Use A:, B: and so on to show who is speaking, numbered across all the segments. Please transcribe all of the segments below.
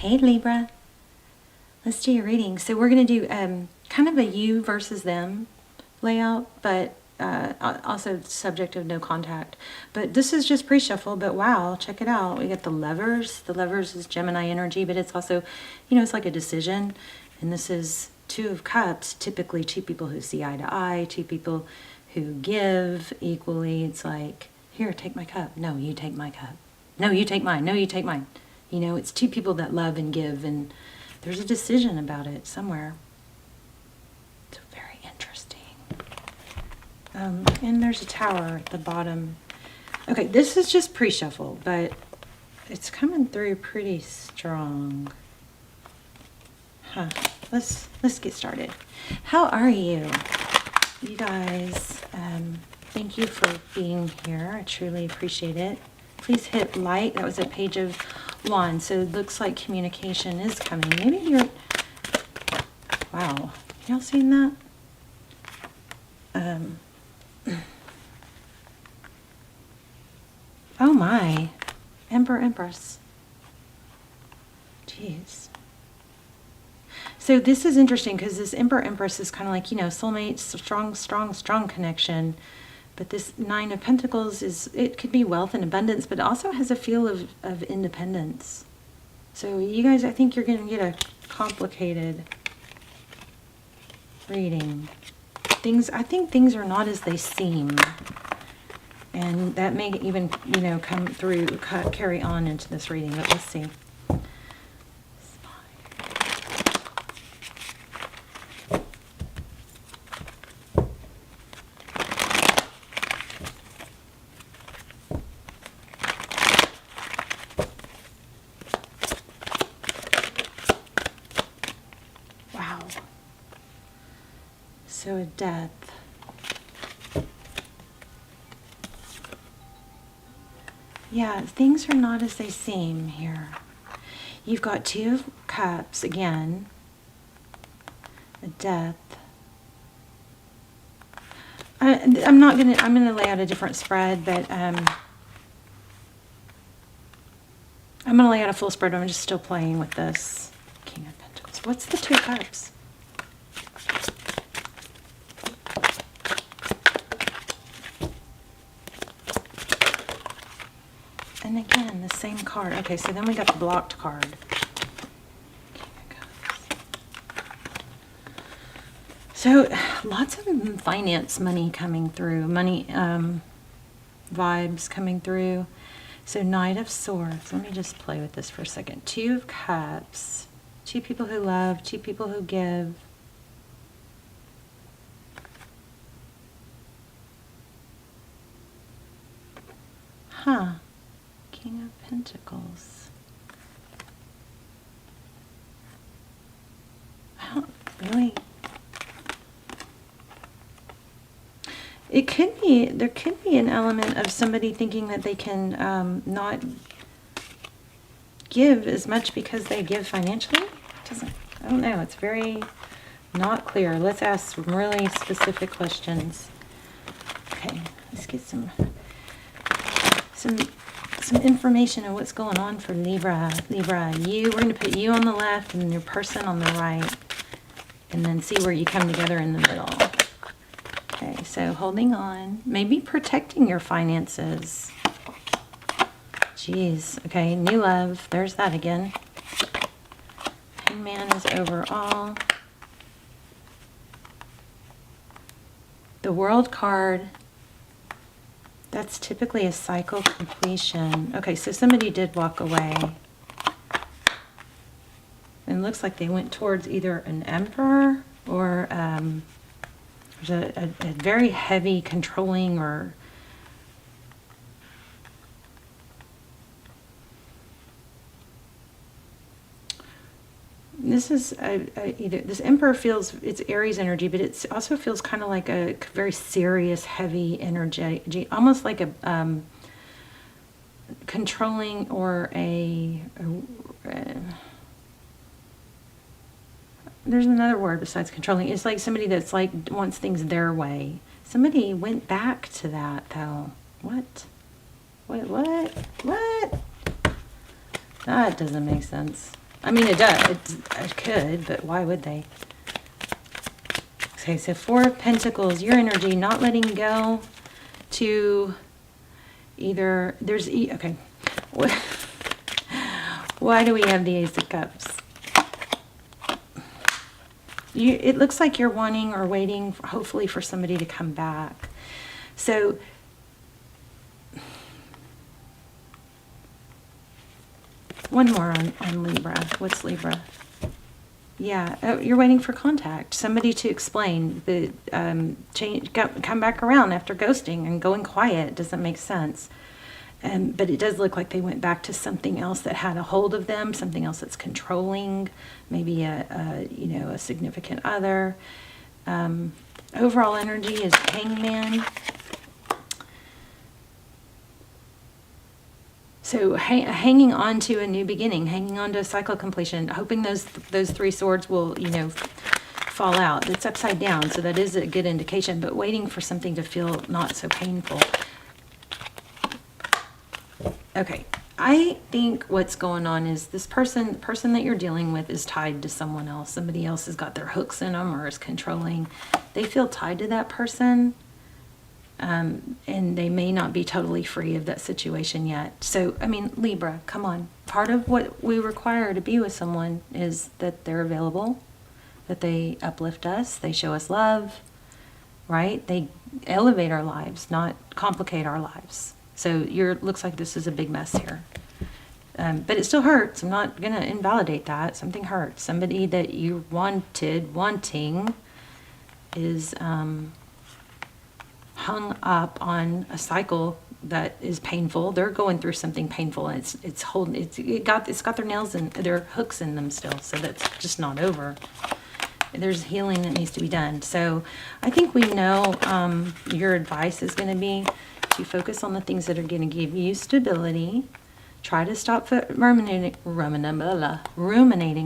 A: Hey Libra, let's do your reading. So we're going to do kind of a you versus them layout, but also subject of no contact. But this is just pre-shuffle, but wow, check it out. We got the lovers. The lovers is Gemini energy, but it's also, you know, it's like a decision. And this is Two of Cups, typically two people who see eye to eye, two people who give equally. It's like, here, take my cup. No, you take my cup. No, you take mine. No, you take mine. You know, it's two people that love and give, and there's a decision about it somewhere. It's very interesting. And there's a tower at the bottom. Okay, this is just pre-shuffle, but it's coming through pretty strong. Huh. Let's get started. How are you? You guys, thank you for being here. I truly appreciate it. Please hit like. That was a Page of Wands, so it looks like communication is coming. Maybe you're... Wow. Y'all seen that? Oh my. Emperor, Empress. Jeez. So this is interesting because this Emperor, Empress is kind of like, you know, soulmate, strong connection. But this Nine of Pentacles is, it could be wealth and abundance, but it also has a feel of independence. So you guys, I think you're going to get a complicated reading. I think things are not as they seem. And that may even, you know, come through, carry on into this reading, but let's see. So a death. Yeah, things are not as they seem here. You've got Two of Cups again. A death. I'm gonna lay out a different spread, but I'm gonna lay out a full spread. I'm just still playing with this King of Pentacles. What's the Two of Cups? And again, the same card. Okay, so then we got the blocked card. So lots of finance money coming through, money vibes coming through. So Knight of Swords. Let me just play with this for a second. Two of Cups. Two people who love, two people who give. Huh. King of Pentacles. I don't really... It could be, there could be an element of somebody thinking that they can not give as much because they give financially. I don't know, it's very not clear. Let's ask some really specific questions. Okay, let's get some information on what's going on for Libra. Libra, we're going to put you on the left and your person on the right, and then see where you come together in the middle. Okay, so holding on, maybe protecting your finances. Jeez, okay, new love, there's that again. Hangman is overall. The World card. That's typically a cycle completion. Okay, so somebody did walk away. And it looks like they went towards either an emperor or there's a very heavy controlling or... This is either this Emperor feels, it's Aries energy, but it also feels kind of like a very serious, heavy energy, almost like a controlling or there's another word besides controlling. It's like somebody that's like wants things their way. Somebody went back to that though. What? What? That doesn't make sense. I mean, it does. It could, but why would they? Okay, so Four of Pentacles, your energy, not letting go to either, okay. Why do we have the Ace of Cups? It looks like you're wanting or waiting, hopefully, for somebody to come back. So, one more on Libra. What's Libra? Yeah, you're waiting for contact. Somebody to explain the change, come back around after ghosting and going quiet. Doesn't make sense. But it does look like they went back to something else that had a hold of them, something else that's controlling, maybe a significant other. Overall energy is Hangman. So hanging on to a new beginning, hanging on to a cycle completion, hoping those three swords will, fall out. It's upside down, so that is a good indication, but waiting for something to feel not so painful. Okay, I think what's going on is this person, the person that you're dealing with is tied to someone else. Somebody else has got their hooks in them or is controlling. They feel tied to that person. And they may not be totally free of that situation yet. So, I mean, Libra, come on. Part of what we require to be with someone is that they're available, that they uplift us, they show us love, right? They elevate our lives, not complicate our lives. So looks like this is a big mess here. But it still hurts. I'm not going to invalidate that. Something hurts. Somebody that you wanting is hung up on a cycle that is painful. They're going through something painful, and it's got their nails and their hooks in them still, so that's just not over. There's healing that needs to be done. So I think we know your advice is going to be to focus on the things that are going to give you stability. Try to stop ruminating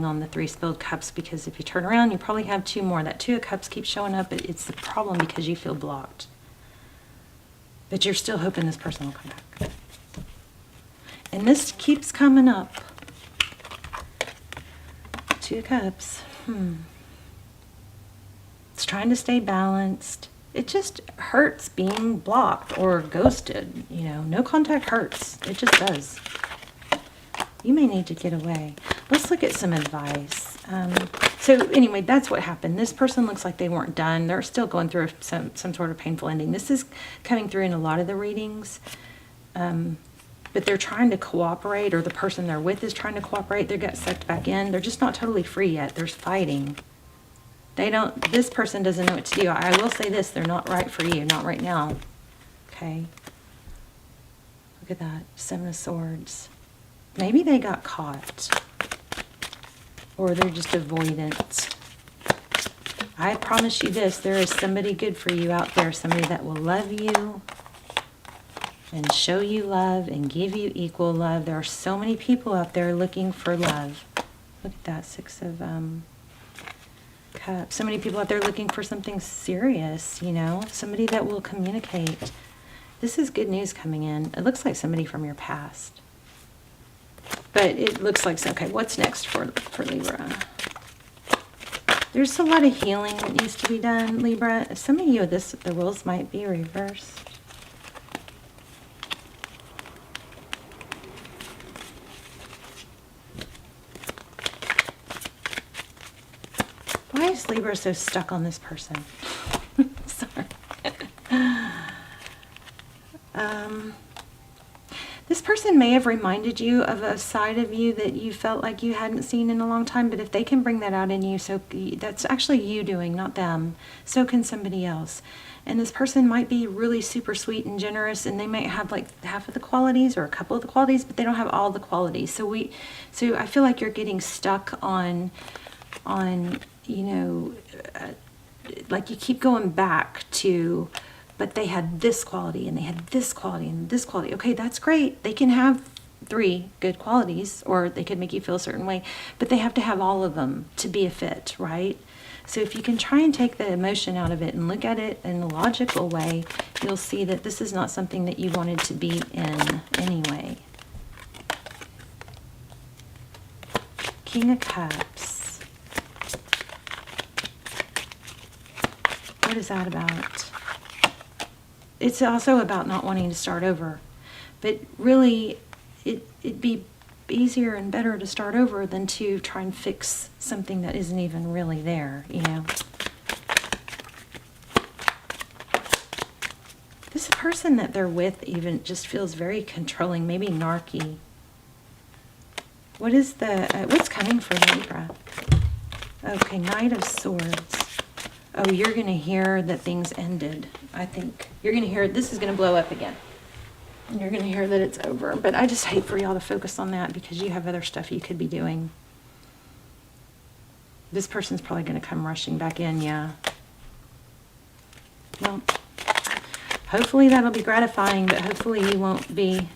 A: on the three spilled cups, because if you turn around, you probably have two more. That Two of Cups keeps showing up, but it's the problem because you feel blocked. But you're still hoping this person will come back. And this keeps coming up. Two of Cups. It's trying to stay balanced. It just hurts being blocked or ghosted. No contact hurts. It just does. You may need to get away. Let's look at some advice. So anyway, that's what happened. This person looks like they weren't done. They're still going through some sort of painful ending. This is coming through in a lot of the readings. But they're trying to cooperate, or the person they're with is trying to cooperate. They got sucked back in. They're just not totally free yet. There's fighting. This person doesn't know what to do. I will say this, they're not right for you, not right now. Okay. Look at that, Seven of Swords. Maybe they got caught. Or they're just avoidant. I promise you this, there is somebody good for you out there, somebody that will love you and show you love and give you equal love. There are so many people out there looking for love. Look at that, Six of Cups. So many people out there looking for something serious, somebody that will communicate. This is good news coming in. It looks like somebody from your past. But it looks like, okay, what's next for Libra? There's a lot of healing that needs to be done, Libra. Some of you, the roles might be reversed. Why is Libra so stuck on this person? Sorry. This person may have reminded you of a side of you that you felt like you hadn't seen in a long time, but if they can bring that out in you, so that's actually you doing, not them. So can somebody else. And this person might be really super sweet and generous, and they might have like half of the qualities or a couple of the qualities, but they don't have all the qualities. So I feel like you're getting stuck on like you keep going back to, but they had this quality and they had this quality and this quality. Okay, that's great. They can have three good qualities, or they could make you feel a certain way, but they have to have all of them to be a fit, right? So if you can try and take the emotion out of it and look at it in a logical way, you'll see that this is not something that you wanted to be in anyway. King of Cups. What is that about? It's also about not wanting to start over. But really, it'd be easier and better to start over than to try and fix something that isn't even really there, you know. This person that they're with even just feels very controlling, maybe narky. What is the, what's coming for Libra? Okay, Knight of Swords. Oh, you're going to hear that things ended, I think. You're going to hear, this is going to blow up again. And you're going to hear that it's over. But I just hate for y'all to focus on that because you have other stuff you could be doing. This person's probably going to come rushing back in, yeah. Well, hopefully that'll be gratifying, but hopefully you won't be,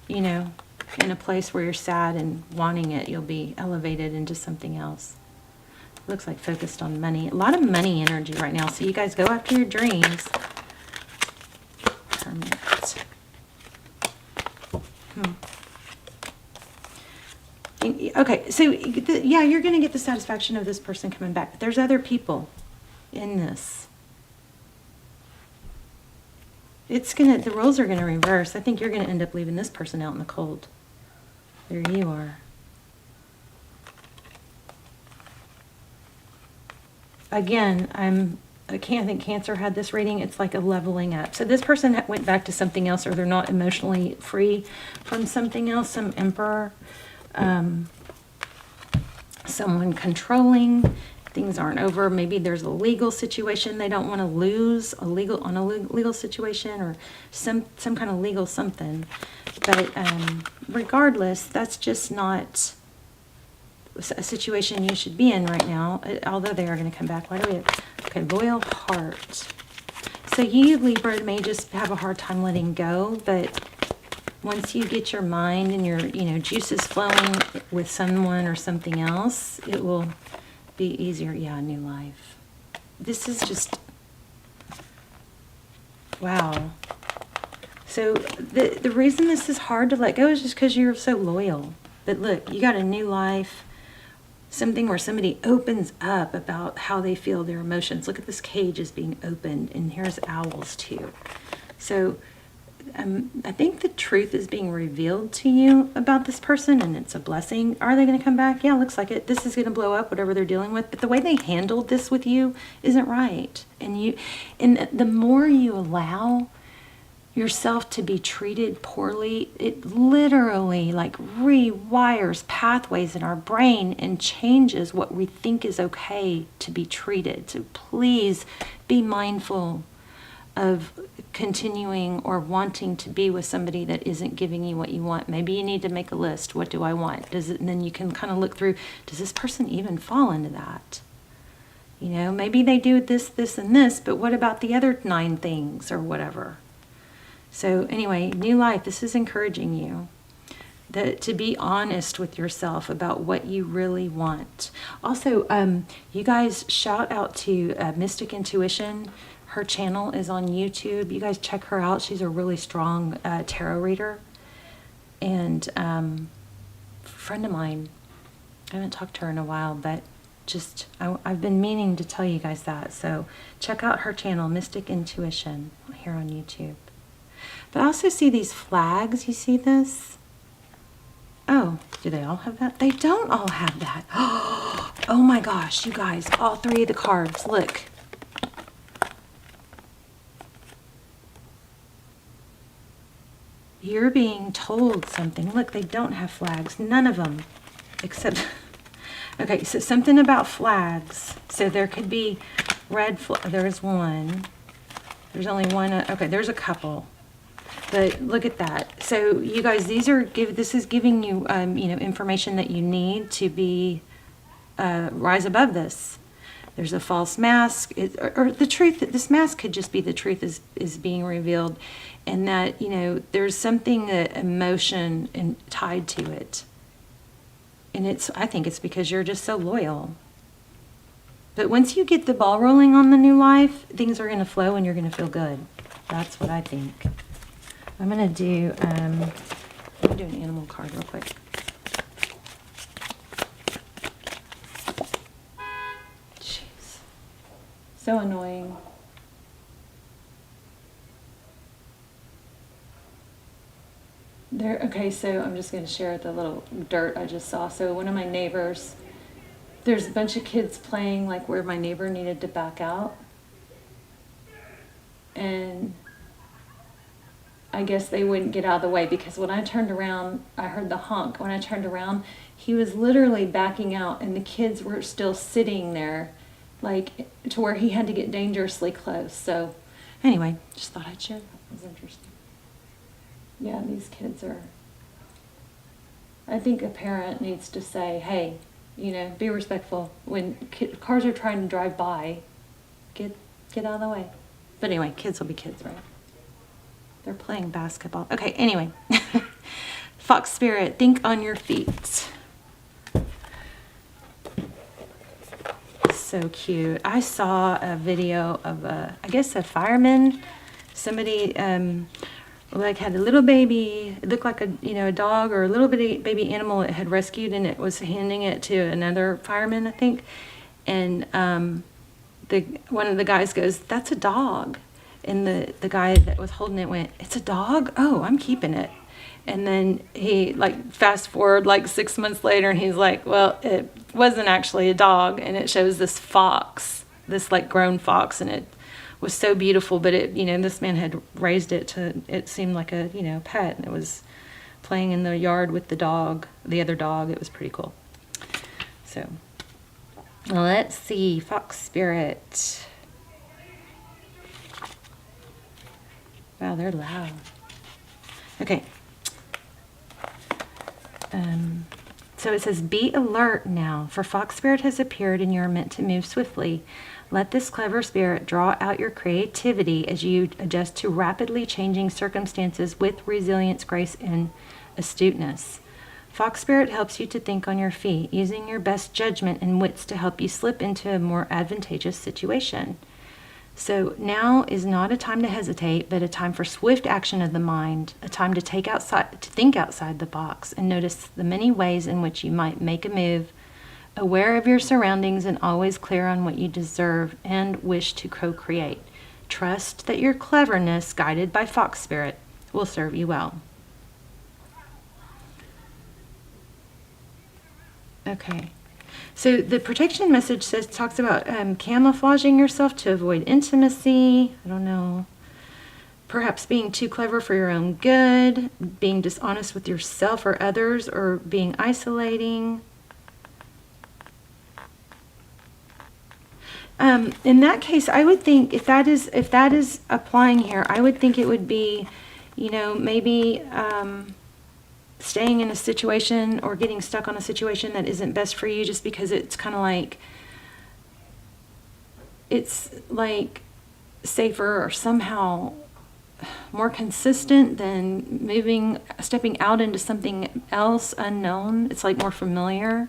A: you know, in a place where you're sad and wanting it. You'll be elevated into something else. Looks like focused on money. A lot of money energy right now. So you guys go after your dreams. Hermit. Okay, so yeah, you're going to get the satisfaction of this person coming back. But there's other people in this. It's gonna, the roles are gonna reverse. I think you're gonna end up leaving this person out in the cold. There you are. Again, I can't think Cancer had this reading. It's like a leveling up. So this person went back to something else, or they're not emotionally free from something else. Some Emperor, someone controlling. Things aren't over. Maybe there's a legal situation they don't want to lose, a legal situation, or some kind of legal something. But regardless, that's just not a situation you should be in right now. Although they are going to come back. Why do we have, okay, Loyal Heart. So you, Libra, may just have a hard time letting go, but once you get your mind and your, you know, juices flowing with someone or something else, it will be easier. Yeah, new life. This is just, wow. So the reason this is hard to let go is just because you're so loyal. But look, you got a new life, something where somebody opens up about how they feel, their emotions. Look at this cage is being opened, and here's owls too. So I think the truth is being revealed to you about this person, and it's a blessing. Are they going to come back? Yeah, looks like it. This is going to blow up, whatever they're dealing with. But the way they handled this with you isn't right. And the more you allow yourself to be treated poorly, it literally like rewires pathways in our brain and changes what we think is okay to be treated. So please be mindful of continuing or wanting to be with somebody that isn't giving you what you want. Maybe you need to make a list. What do I want? And then you can kind of look through, does this person even fall into that? You know, maybe they do this, this, and this, but what about the other 9 things or whatever? So anyway, new life, this is encouraging you to be honest with yourself about what you really want. Also, you guys, shout out to Mystic Intuition. Her channel is on YouTube. You guys check her out. She's a really strong tarot reader. And a friend of mine, I haven't talked to her in a while, but just, I've been meaning to tell you guys that. So check out her channel, Mystic Intuition, here on YouTube. But I also see these flags. You see this? Oh, do they all have that? They don't all have that. Oh my gosh, you guys, all 3 of the cards, look. You're being told something. Look, they don't have flags. None of them. Except, okay, so something about flags. So there could be red flag. There's one. There's only one. Okay, there's a couple. But look at that. So you guys, this is giving you, you know, information that you need to be, rise above this. There's a false mask, or the truth. This mask could just be the truth is being revealed, and that, you know, there's something, emotion tied to it. And I think it's because you're just so loyal. But once you get the ball rolling on the new life, things are going to flow and you're going to feel good. That's what I think. I'm going to do an animal card real quick. So annoying. Okay, so I'm just going to share the little dirt I just saw. So one of my neighbors, there's a bunch of kids playing like where my neighbor needed to back out. And I guess they wouldn't get out of the way because when I turned around, I heard the honk. When I turned around, he was literally backing out and the kids were still sitting there, like to where he had to get dangerously close. So anyway, just thought I'd share that. It was interesting. Yeah, these kids are, I think a parent needs to say, hey, be respectful. When cars are trying to drive by, get out of the way. But anyway, kids will be kids, right? They're playing basketball. Okay, anyway. Fox Spirit, think on your feet. So cute. I saw a video of I guess a fireman. Somebody like had a little baby. It looked like a dog or a little baby animal it had rescued, and it was handing it to another fireman, I think. And one of the guys goes, "That's a dog." And the guy that was holding it went, "It's a dog? Oh, I'm keeping it." And then he fast forward 6 months later, and he's like, "Well, it wasn't actually a dog." And it shows this fox, this grown fox, and it was so beautiful. But this man had raised it to, it seemed like a pet, and it was playing in the yard with the other dog. It was pretty cool. So let's see, Fox Spirit. Wow, they're loud. Okay. So it says, be alert now, for Fox Spirit has appeared and you are meant to move swiftly. Let this clever spirit draw out your creativity as you adjust to rapidly changing circumstances with resilience, grace, and astuteness. Fox Spirit helps you to think on your feet, using your best judgment and wits to help you slip into a more advantageous situation. So now is not a time to hesitate, but a time for swift action of the mind, a time to think outside the box and notice the many ways in which you might make a move, aware of your surroundings and always clear on what you deserve and wish to co-create. Trust that your cleverness, guided by Fox Spirit, will serve you well. Okay. So the protection message talks about camouflaging yourself to avoid intimacy. I don't know. Perhaps being too clever for your own good, being dishonest with yourself or others, or being isolating. In that case, I would think if that is applying here, I would think it would be, maybe staying in a situation or getting stuck on a situation that isn't best for you, just because it's kind of it's safer or somehow more consistent than stepping out into something else unknown. It's more familiar.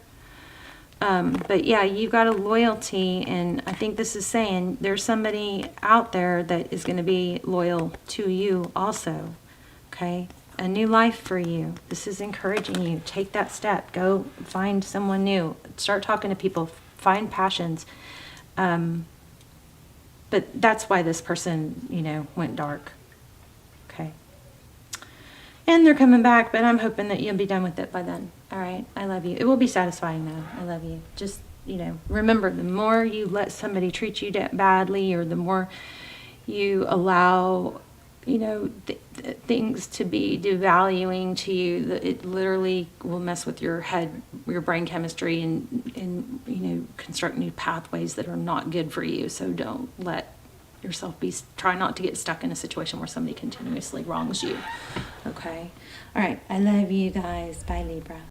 A: But yeah, you've got a loyalty, and I think this is saying there's somebody out there that is going to be loyal to you also. Okay? A new life for you. This is encouraging you. Take that step. Go find someone new. Start talking to people. Find passions. But that's why this person, went dark. Okay. And they're coming back, but I'm hoping that you'll be done with it by then. All right. I love you. It will be satisfying though. I love you. Just, remember, the more you let somebody treat you badly, or the more you allow things to be devaluing to you, that it literally will mess with your head, your brain chemistry, and construct new pathways that are not good for you. So don't let yourself try not to get stuck in a situation where somebody continuously wrongs you. Okay. All right. I love you guys. Bye, Libra.